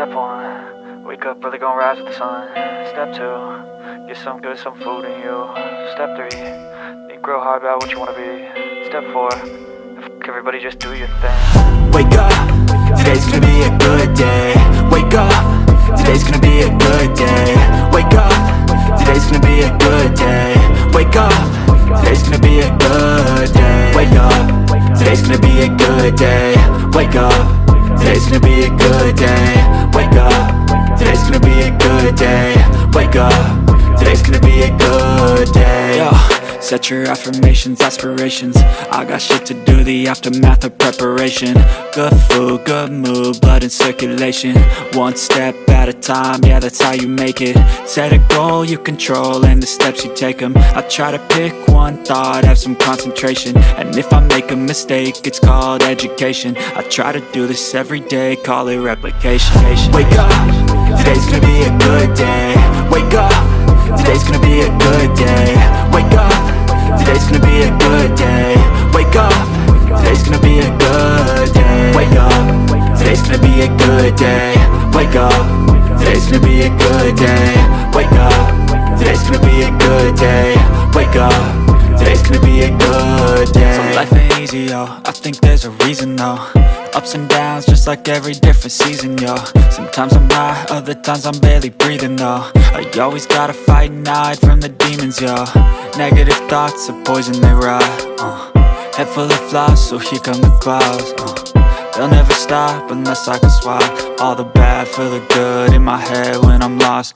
Step 1, wake up early, gonna rise with the sun. Step 2, get some good, some food in you. Step 3, think real hard about what you wanna be. Step 4, fuck everybody, just do your thing. Wake up, today's gonna be a good day. Wake up, today's gonna be a good day. Wake up, today's gonna be a good day. Wake up, today's gonna be a good day. Wake up, today's gonna be a good day. Wake up, today's gonna be a good day. Wake up, today's gonna be a good day. Wake up, today's gonna be a good day. Yo, set your affirmations, aspirations. I got shit to do, the aftermath of preparation. Good food, good mood, blood in circulation. One step at a time, yeah, that's how you make it. Set a goal you control and the steps you take them. I try to pick one thought, have some concentration. And if I make a mistake, it's called education. I try to do this every day, call it replication. Wake up, today's gonna be a good day. Wake up, today's gonna be a good day. Wake up, today's gonna be a good day. Wake up, today's gonna be a good day. Wake up, today's gonna be a good day. Wake up, today's gonna be a good day. Wake up, today's gonna be a good day. Wake up, today's gonna be a good day. So life ain't easy, yo, I think there's a reason though. Ups and downs, just like every different season, yo. Sometimes I'm high, other times I'm barely breathing, though. I always gotta fight and hide from the demons, yo. Negative thoughts are poison, they rot. Head full of flies, so here come the clouds. They'll never stop unless I can swap all the bad for the good in my head when I'm lost.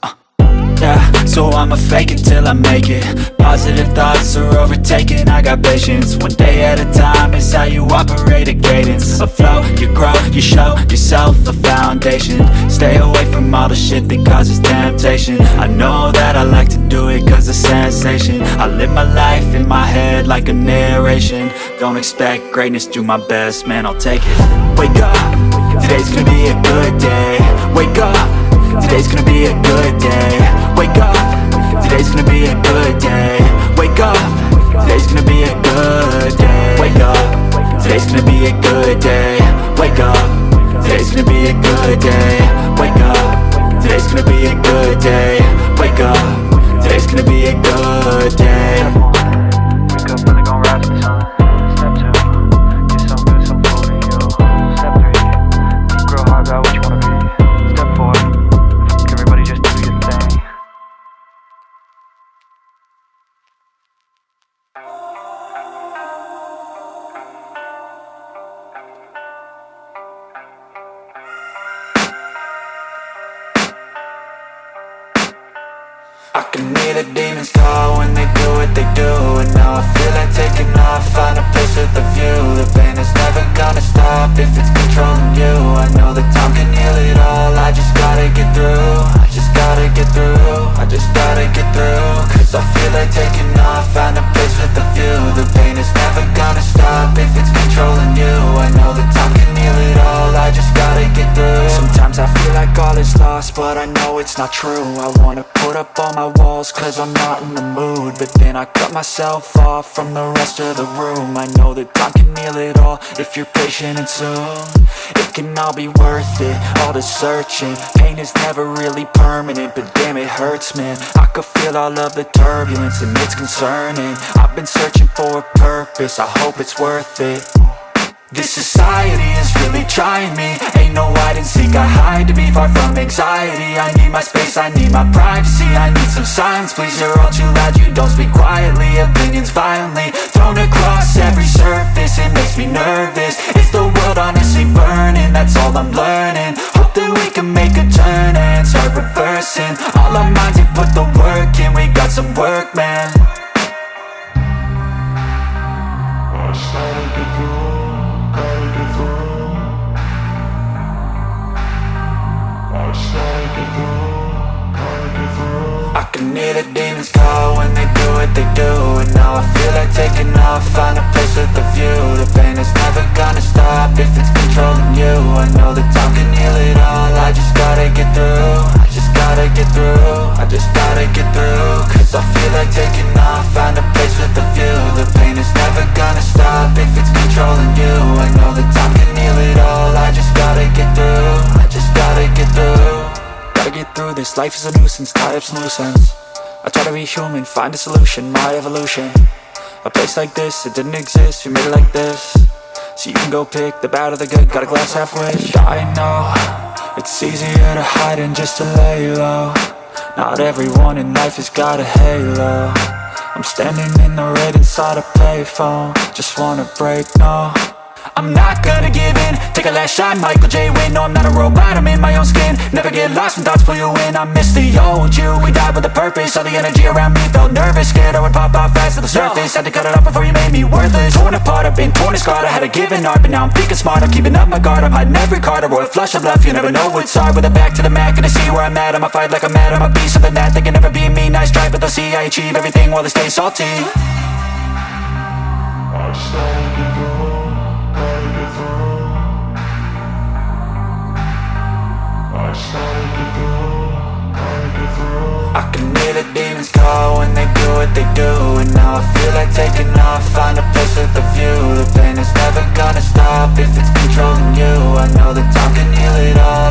Yeah, so I'ma fake it till I make it. Positive thoughts are overtaken, I got patience. One day at a time is how you operate a cadence. A flow, you grow, you show yourself a foundation. Stay away from all the shit that causes temptation. I know that I like to do it cause it's sensation. I live my life in my head like a narration. Don't expect greatness, do my best, man, I'll take it. Wake up, today's gonna be a good day. Wake up, today's gonna be a good day. Wake up, today's gonna be a good day. Wake up, today's gonna be a good day. Wake up, today's gonna be a good day. Wake up, today's gonna be a good day. Wake up, today's gonna be a good day. Wake up, today's gonna be a good day. Wake up early, gonna rise with the sun. Step 2, get some good, some food in you. Step 3, think real hard about what you wanna be. Step 4, fuck everybody, just do your thing. I can hear the demons call when they do what they do. And now I feel like taking off, find a place with a view. The pain is never gonna stop if it's controlling you. I know that time can heal it all, I just gotta get through. I just gotta get through, I just gotta get through. Cause I feel like taking off, find a place with a view. The pain is never gonna stop if it's controlling you. I know that time can heal it all, I just gotta get through. Sometimes I feel like all is lost, but I know it's not true. I wanna put up all my walls cause I'm not in the mood. But then I cut myself off from the rest of the room. I know that time can heal it all if you're patient and soon. It can all be worth it, all the searching. Pain is never really permanent, but damn it hurts, man. I could feel all of the turbulence and it's concerning. I've been searching for a purpose, I hope it's worth it. This society is really trying me. Ain't no hide and seek, I hide to be far from anxiety. I need my space, I need my privacy. I need some silence, please, you're all too loud. You don't speak quietly, opinions violently thrown across every surface. It makes me nervous, is the world honestly burning? That's all I'm learning. Hope that we can make a turn and start reversing all our minds and put the work in. We got some work, man. I can hear the demons call when they do what they do. And now I feel like taking off, find a place with a view. The pain is never gonna stop if it's controlling you. I know that time can heal it all, I just gotta get through. I just gotta get through, I just gotta get through. Cause I feel like taking off, find a place with a view. The pain is never gonna stop if it's controlling you. I know that time can heal it all, I just gotta get through. I just gotta get through. through this. Life is a nuisance, tie up some loose ends. I try to be human, find a solution, my evolution. A place like this, it didn't exist, we made it like this. So you can go pick the bad or the good, got a glass half wish. I know, it's easier to hide than just to lay low. Not everyone in life has got a halo. I'm standing in the red inside a payphone. Just wanna break, no, I'm not gonna give in. Take a last shot, Michael J. Win. No, I'm not a robot, I'm in my own skin. Never get lost when thoughts pull you in. I miss the old you, we died with a purpose. All the energy around me felt nervous. Scared I would pop off fast to the surface. Had to cut it off before you made me worthless. Torn apart, I've been torn and scarred. I had a given art, but now I'm thinking smart. I'm keeping up my guard, I'm hiding every card. A royal flush of left, you never know what's hard. With a back to the mat, gonna see where I'm at. I'ma fight like I'm mad, I'ma be something that they can never be me. Nice try, but they'll see I achieve everything while they stay salty. I can hear the demons call when they do what they do. And now I feel like taking off, find a place with a view. The pain is never gonna stop if it's controlling you. I know that time can heal it all.